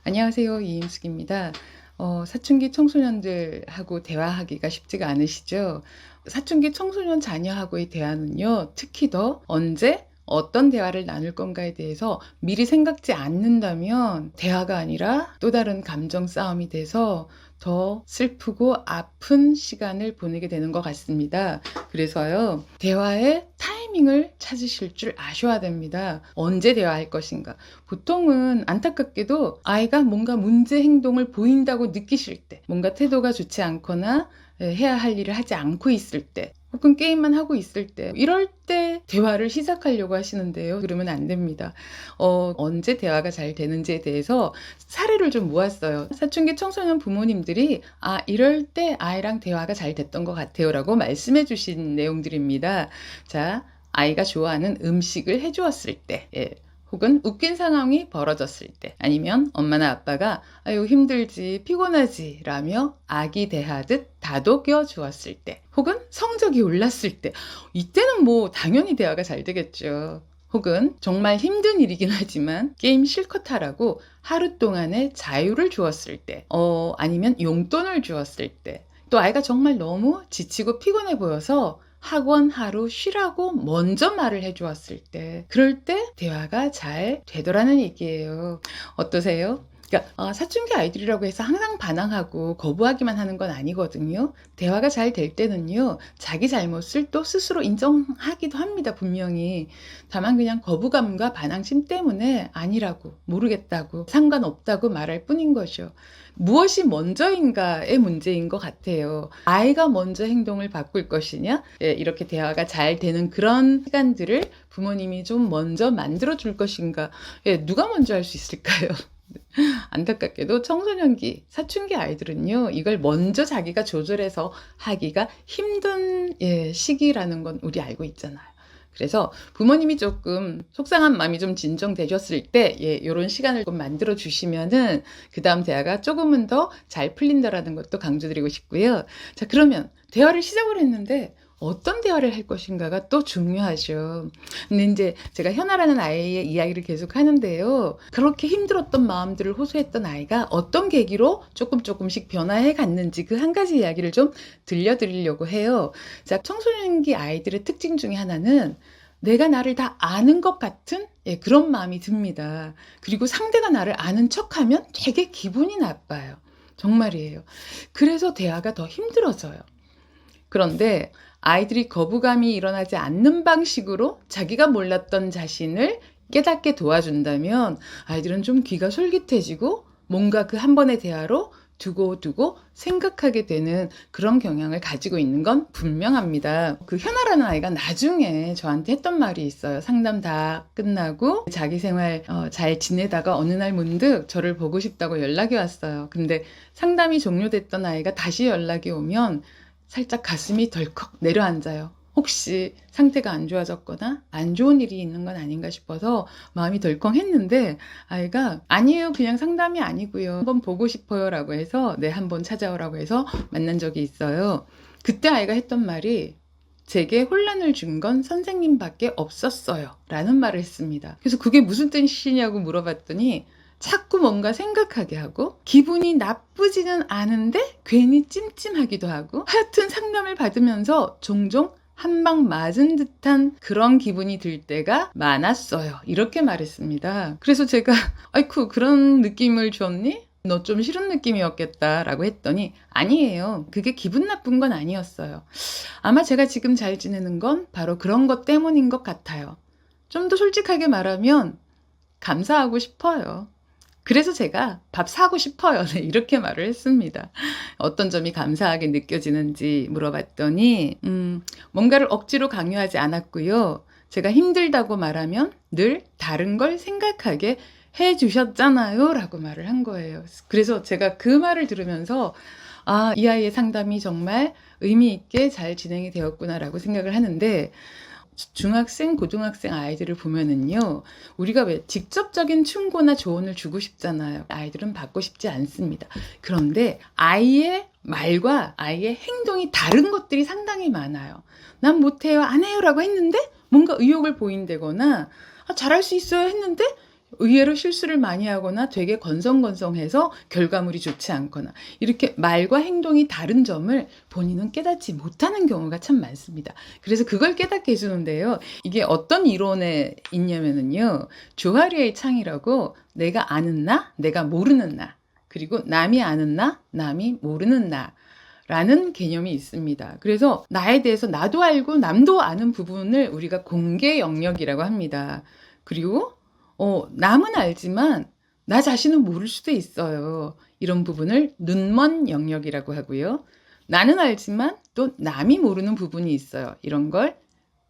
안녕하세요. 이인숙입니다. 사춘기 청소년들하고 대화하기가 쉽지가 않으시죠? 사춘기 청소년 자녀하고의 대화는요, 특히 더 언제, 어떤 대화를 나눌 건가에 대해서 미리 생각지 않는다면 대화가 아니라 또 다른 감정 싸움이 돼서 더 슬프고 아픈 시간을 보내게 되는 것 같습니다. 그래서요, 대화의 타이밍을 찾으실 줄 아셔야 됩니다. 언제 대화할 것인가. 보통은 안타깝게도 아이가 뭔가 문제 행동을 보인다고 느끼실 때, 뭔가 태도가 좋지 않거나 해야 할 일을 하지 않고 있을 때, 혹은 게임만 하고 있을 때, 이럴 때 대화를 시작하려고 하시는데요. 그러면 안 됩니다. 언제 대화가 잘 되는지에 대해서 사례를 좀 모았어요. 사춘기 청소년 부모님들이 이럴 때 아이랑 대화가 잘 됐던 것 같아요 라고 말씀해 주신 내용들입니다. 자, 아이가 좋아하는 음식을 해주었을 때, 혹은 웃긴 상황이 벌어졌을 때, 아니면 엄마나 아빠가 아유 힘들지 피곤하지 라며 아기 대하듯 다독여 주었을 때, 혹은 성적이 올랐을 때, 이때는 뭐 당연히 대화가 잘 되겠죠. 혹은 정말 힘든 일이긴 하지만 게임 실컷 하라고 하루 동안의 자유를 주었을 때, 아니면 용돈을 주었을 때, 또 아이가 정말 너무 지치고 피곤해 보여서 학원 하루 쉬라고 먼저 말을 해주었을 때, 그럴 때 대화가 잘 되더라는 얘기예요. 어떠세요? 그러니까 사춘기 아이들이라고 해서 항상 반항하고 거부하기만 하는 건 아니거든요. 대화가 잘 될 때는요, 자기 잘못을 또 스스로 인정하기도 합니다, 분명히. 다만 그냥 거부감과 반항심 때문에 아니라고, 모르겠다고, 상관없다고 말할 뿐인 거죠. 무엇이 먼저인가의 문제인 것 같아요. 아이가 먼저 행동을 바꿀 것이냐, 이렇게 대화가 잘 되는 그런 시간들을 부모님이 좀 먼저 만들어 줄 것인가, 누가 먼저 할 수 있을까요? 안타깝게도 청소년기, 사춘기 아이들은요, 이걸 먼저 자기가 조절해서 하기가 힘든 시기라는 건 우리 알고 있잖아요. 그래서 부모님이 조금 속상한 마음이 좀 진정되셨을 때, 이런 시간을 좀 만들어 주시면은 그 다음 대화가 조금은 더 잘 풀린다라는 것도 강조드리고 싶고요. 자, 그러면 대화를 시작을 했는데 어떤 대화를 할 것인가가 또 중요하죠. 근데 이제 제가 현아라는 아이의 이야기를 계속 하는데요. 그렇게 힘들었던 마음들을 호소했던 아이가 어떤 계기로 조금씩 변화해 갔는지 그 한 가지 이야기를 좀 들려드리려고 해요. 자, 청소년기 아이들의 특징 중에 하나는 내가 나를 다 아는 것 같은 그런 마음이 듭니다. 그리고 상대가 나를 아는 척하면 되게 기분이 나빠요. 정말이에요. 그래서 대화가 더 힘들어져요. 그런데 아이들이 거부감이 일어나지 않는 방식으로 자기가 몰랐던 자신을 깨닫게 도와준다면 아이들은 좀 귀가 솔깃해지고 뭔가 그 한 번의 대화로 두고두고 생각하게 되는 그런 경향을 가지고 있는 건 분명합니다. 그 현아라는 아이가 나중에 저한테 했던 말이 있어요. 상담 다 끝나고 자기 생활 잘 지내다가 어느 날 문득 저를 보고 싶다고 연락이 왔어요. 근데 상담이 종료됐던 아이가 다시 연락이 오면 살짝 가슴이 덜컥 내려앉아요. 혹시 상태가 안 좋아졌거나 안 좋은 일이 있는 건 아닌가 싶어서 마음이 덜컹했는데 아이가 아니에요, 그냥 상담이 아니고요, 한번 보고 싶어요 라고 해서 한번 찾아오라고 해서 만난 적이 있어요. 그때 아이가 했던 말이 제게 혼란을 준 건 선생님밖에 없었어요 라는 말을 했습니다. 그래서 그게 무슨 뜻이냐고 물어봤더니 자꾸 뭔가 생각하게 하고 기분이 나쁘지는 않은데 괜히 찜찜하기도 하고, 하여튼 상담을 받으면서 종종 한 방 맞은 듯한 그런 기분이 들 때가 많았어요. 이렇게 말했습니다. 그래서 제가 아이쿠, 그런 느낌을 줬니? 너 좀 싫은 느낌이었겠다 라고 했더니 아니에요, 그게 기분 나쁜 건 아니었어요. 아마 제가 지금 잘 지내는 건 바로 그런 것 때문인 것 같아요. 좀 더 솔직하게 말하면 감사하고 싶어요. 그래서 제가 밥 사고 싶어요. 이렇게 말을 했습니다. 어떤 점이 감사하게 느껴지는지 물어봤더니 뭔가를 억지로 강요하지 않았고요. 제가 힘들다고 말하면 늘 다른 걸 생각하게 해주셨잖아요 라고 말을 한 거예요. 그래서 제가 그 말을 들으면서 이 아이의 상담이 정말 의미 있게 잘 진행이 되었구나 라고 생각을 하는데, 중학생, 고등학생 아이들을 보면은요, 우리가 왜 직접적인 충고나 조언을 주고 싶잖아요. 아이들은 받고 싶지 않습니다. 그런데 아이의 말과 아이의 행동이 다른 것들이 상당히 많아요. 난 못해요, 안 해요 라고 했는데 뭔가 의욕을 보인다거나 잘할 수 있어요 했는데 의외로 실수를 많이 하거나 되게 건성건성해서 결과물이 좋지 않거나 이렇게 말과 행동이 다른 점을 본인은 깨닫지 못하는 경우가 참 많습니다. 그래서 그걸 깨닫게 해 주는데요. 이게 어떤 이론에 있냐면은요. 조하리의 창이라고 내가 아는 나, 내가 모르는 나, 그리고 남이 아는 나, 남이 모르는 나 라는 개념이 있습니다. 그래서 나에 대해서 나도 알고 남도 아는 부분을 우리가 공개 영역이라고 합니다. 그리고 남은 알지만 나 자신은 모를 수도 있어요. 이런 부분을 눈먼 영역이라고 하고요. 나는 알지만 또 남이 모르는 부분이 있어요. 이런 걸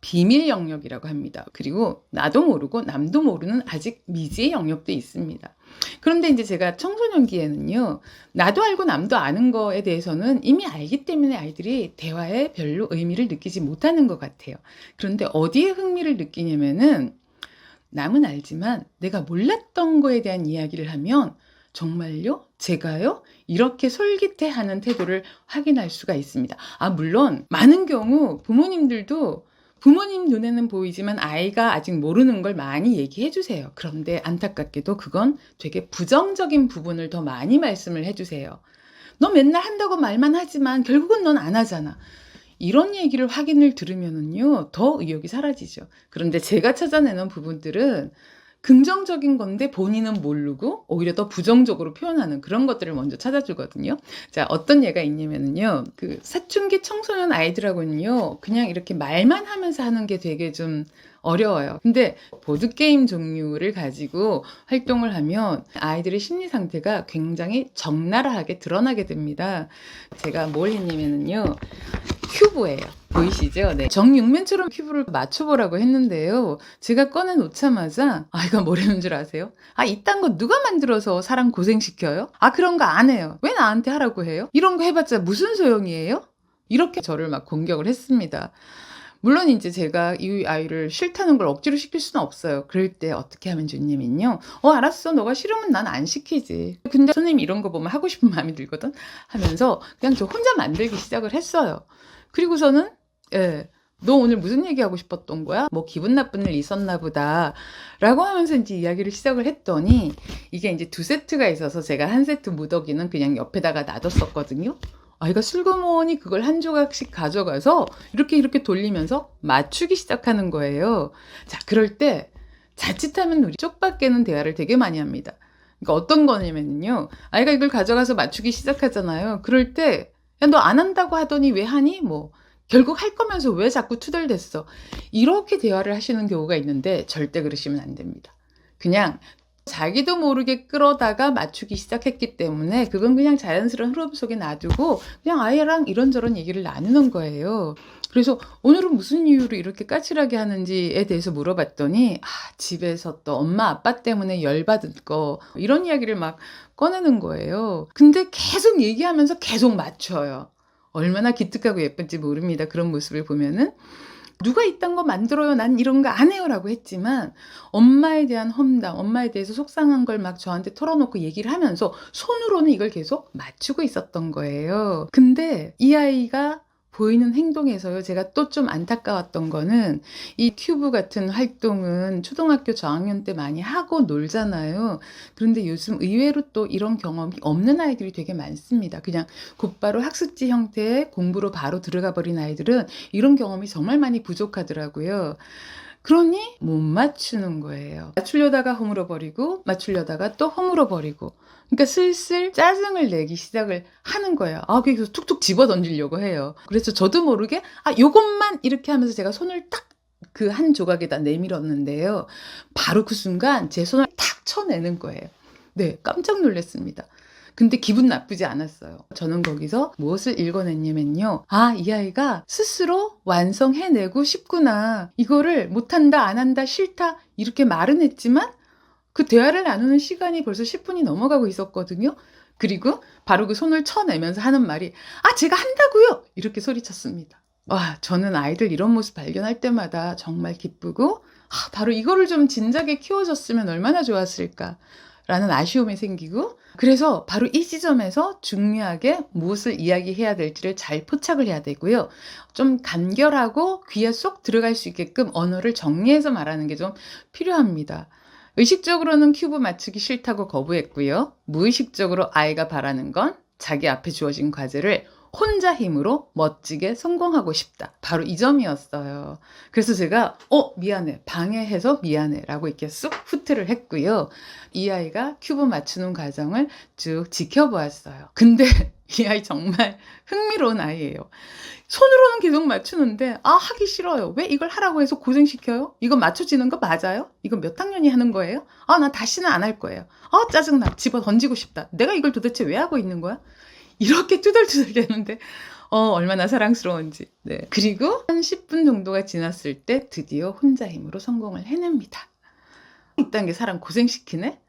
비밀 영역이라고 합니다. 그리고 나도 모르고 남도 모르는 아직 미지의 영역도 있습니다. 그런데 이제 제가 청소년기에는요, 나도 알고 남도 아는 거에 대해서는 이미 알기 때문에 아이들이 대화에 별로 의미를 느끼지 못하는 것 같아요. 그런데 어디에 흥미를 느끼냐면은 남은 알지만 내가 몰랐던 거에 대한 이야기를 하면 정말요? 제가요? 이렇게 솔깃해하는 태도를 확인할 수가 있습니다. 물론 많은 경우 부모님들도 부모님 눈에는 보이지만 아이가 아직 모르는 걸 많이 얘기해 주세요. 그런데 안타깝게도 그건 되게 부정적인 부분을 더 많이 말씀을 해 주세요. 너 맨날 한다고 말만 하지만 결국은 넌 안 하잖아. 이런 얘기를 확인을 들으면은요, 더 의욕이 사라지죠. 그런데 제가 찾아내는 부분들은 긍정적인 건데 본인은 모르고 오히려 더 부정적으로 표현하는 그런 것들을 먼저 찾아주거든요. 자, 어떤 예가 있냐면은요, 그 사춘기 청소년 아이들하고는요, 그냥 이렇게 말만 하면서 하는 게 되게 좀 어려워요. 근데 보드게임 종류를 가지고 활동을 하면 아이들의 심리 상태가 굉장히 적나라하게 드러나게 됩니다. 제가 뭘 했냐면은요, 큐브예요. 보이시죠? 네. 정육면처럼 큐브를 맞춰보라고 했는데요. 제가 꺼내놓자마자 아이가 뭐라는 줄 아세요? 이딴 거 누가 만들어서 사람 고생시켜요? 그런 거 안 해요. 왜 나한테 하라고 해요? 이런 거 해봤자 무슨 소용이에요? 이렇게 저를 막 공격을 했습니다. 물론 이제 제가 이 아이를 싫다는 걸 억지로 시킬 수는 없어요. 그럴 때 어떻게 하면 좋냐면요. 알았어. 너가 싫으면 난 안 시키지. 근데 선생님 이런 거 보면 하고 싶은 마음이 들거든? 하면서 그냥 저 혼자 만들기 시작을 했어요. 그리고서는 너 오늘 무슨 얘기하고 싶었던 거야? 뭐 기분 나쁜 일 있었나 보다 라고 하면서 이제 이야기를 시작을 했더니 이게 이제 2세트가 있어서 제가 1세트 무더기는 그냥 옆에다가 놔뒀었거든요. 아이가 슬그머니 그걸 한 조각씩 가져가서 이렇게 돌리면서 맞추기 시작하는 거예요. 자, 그럴 때 자칫하면 우리 쪽밖에는 대화를 되게 많이 합니다. 그러니까 어떤 거냐면요. 아이가 이걸 가져가서 맞추기 시작하잖아요. 그럴 때 야, 너 안 한다고 하더니 왜 하니? 뭐 결국 할 거면서 왜 자꾸 투덜댔어? 이렇게 대화를 하시는 경우가 있는데 절대 그러시면 안 됩니다. 그냥 자기도 모르게 끌어다가 맞추기 시작했기 때문에 그건 그냥 자연스러운 흐름 속에 놔두고 그냥 아이랑 이런저런 얘기를 나누는 거예요. 그래서 오늘은 무슨 이유로 이렇게 까칠하게 하는지에 대해서 물어봤더니 집에서 또 엄마 아빠 때문에 열받은 거 이런 이야기를 막 꺼내는 거예요. 근데 계속 얘기하면서 계속 맞춰요. 얼마나 기특하고 예쁜지 모릅니다. 그런 모습을 보면은. 누가 이딴 거 만들어요? 난 이런 거 안 해요. 라고 했지만 엄마에 대한 험담, 엄마에 대해서 속상한 걸 막 저한테 털어놓고 얘기를 하면서 손으로는 이걸 계속 맞추고 있었던 거예요. 근데 이 아이가 보이는 행동에서요. 제가 또 좀 안타까웠던 거는 이 큐브 같은 활동은 초등학교 저학년 때 많이 하고 놀잖아요. 그런데 요즘 의외로 또 이런 경험이 없는 아이들이 되게 많습니다. 그냥 곧바로 학습지 형태의 공부로 바로 들어가 버린 아이들은 이런 경험이 정말 많이 부족하더라고요. 그러니 못 맞추는 거예요. 맞추려다가 허물어 버리고 맞추려다가 또 허물어 버리고 그러니까 슬슬 짜증을 내기 시작을 하는 거예요. 그래서 툭툭 집어 던지려고 해요. 그래서 저도 모르게 요것만 이렇게 하면서 제가 손을 딱 그 한 조각에다 내밀었는데요. 바로 그 순간 제 손을 탁 쳐내는 거예요. 네, 깜짝 놀랐습니다. 근데 기분 나쁘지 않았어요. 저는 거기서 무엇을 읽어냈냐면요. 이 아이가 스스로 완성해내고 싶구나. 이거를 못한다, 안 한다, 싫다 이렇게 말은 했지만 그 대화를 나누는 시간이 벌써 10분이 넘어가고 있었거든요. 그리고 바로 그 손을 쳐내면서 하는 말이 제가 한다고요. 이렇게 소리쳤습니다. 저는 아이들 이런 모습 발견할 때마다 정말 기쁘고 바로 이거를 좀 진작에 키워줬으면 얼마나 좋았을까 라는 아쉬움이 생기고 그래서 바로 이 지점에서 중요하게 무엇을 이야기해야 될지를 잘 포착을 해야 되고요. 좀 간결하고 귀에 쏙 들어갈 수 있게끔 언어를 정리해서 말하는 게 좀 필요합니다. 의식적으로는 큐브 맞추기 싫다고 거부했고요. 무의식적으로 아이가 바라는 건 자기 앞에 주어진 과제를 혼자 힘으로 멋지게 성공하고 싶다. 바로 이 점이었어요. 그래서 제가 미안해. 방해해서 미안해. 라고 이렇게 쑥 후퇴를 했고요. 이 아이가 큐브 맞추는 과정을 쭉 지켜보았어요. 근데 이 아이 정말 흥미로운 아이예요. 손으로는 계속 맞추는데 하기 싫어요. 왜 이걸 하라고 해서 고생시켜요? 이거 맞춰지는 거 맞아요? 이거 몇 학년이 하는 거예요? 나 다시는 안 할 거예요. 짜증나. 집어 던지고 싶다. 내가 이걸 도대체 왜 하고 있는 거야? 이렇게 투덜투덜 되는데 얼마나 사랑스러운지. 네. 그리고 한 10분 정도가 지났을 때 드디어 혼자 힘으로 성공을 해냅니다. 이딴 게 사람 고생시키네?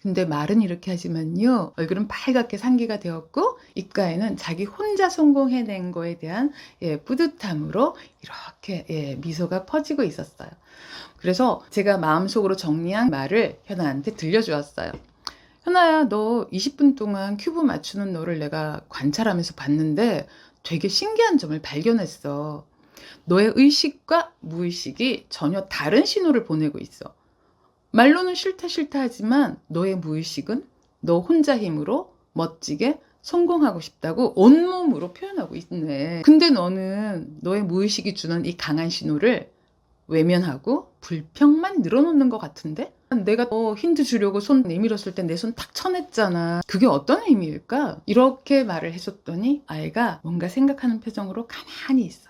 근데 말은 이렇게 하지만요, 얼굴은 빨갛게 상기가 되었고 입가에는 자기 혼자 성공해낸 거에 대한 뿌듯함으로 이렇게 미소가 퍼지고 있었어요. 그래서 제가 마음속으로 정리한 말을 현아한테 들려주었어요. 현아야, 너 20분 동안 큐브 맞추는 너를 내가 관찰하면서 봤는데 되게 신기한 점을 발견했어. 너의 의식과 무의식이 전혀 다른 신호를 보내고 있어. 말로는 싫다 싫다 하지만 너의 무의식은 너 혼자 힘으로 멋지게 성공하고 싶다고 온몸으로 표현하고 있네. 근데 너는 너의 무의식이 주는 이 강한 신호를 외면하고 불평만 늘어놓는 것 같은데? 내가 너 힌트 주려고 손 내밀었을 때 내 손 탁 쳐냈잖아. 그게 어떤 의미일까? 이렇게 말을 해줬더니 아이가 뭔가 생각하는 표정으로 가만히 있어요.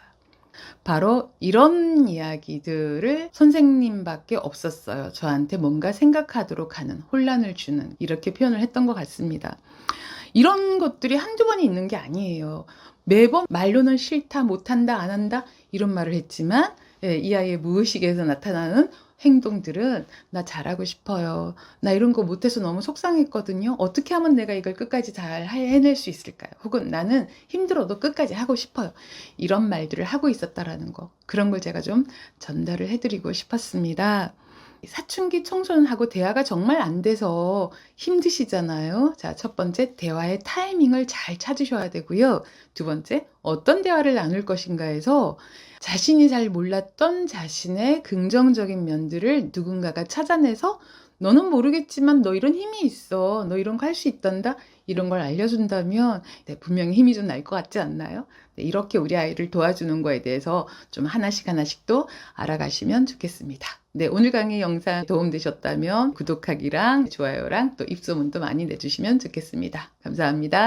바로 이런 이야기들을 선생님밖에 없었어요. 저한테 뭔가 생각하도록 하는, 혼란을 주는, 이렇게 표현을 했던 것 같습니다. 이런 것들이 한두 번이 있는 게 아니에요. 매번 말로는 싫다, 못한다, 안 한다 이런 말을 했지만 이 아이의 무의식에서 나타나는 행동들은 나 잘하고 싶어요. 나 이런 거 못해서 너무 속상했거든요. 어떻게 하면 내가 이걸 끝까지 잘 해낼 수 있을까요? 혹은 나는 힘들어도 끝까지 하고 싶어요. 이런 말들을 하고 있었다라는 거. 그런 걸 제가 좀 전달을 해드리고 싶었습니다. 사춘기 청소년하고 대화가 정말 안 돼서 힘드시잖아요. 자, 첫 번째, 대화의 타이밍을 잘 찾으셔야 되고요. 두 번째, 어떤 대화를 나눌 것인가 해서 자신이 잘 몰랐던 자신의 긍정적인 면들을 누군가가 찾아내서 너는 모르겠지만 너 이런 힘이 있어. 너 이런 거 할 수 있단다. 이런 걸 알려준다면 분명히 힘이 좀 날 것 같지 않나요? 이렇게 우리 아이를 도와주는 거에 대해서 좀 하나씩 하나씩 또 알아가시면 좋겠습니다. 오늘 강의 영상 도움되셨다면 구독하기랑 좋아요랑 또 입소문도 많이 내주시면 좋겠습니다. 감사합니다.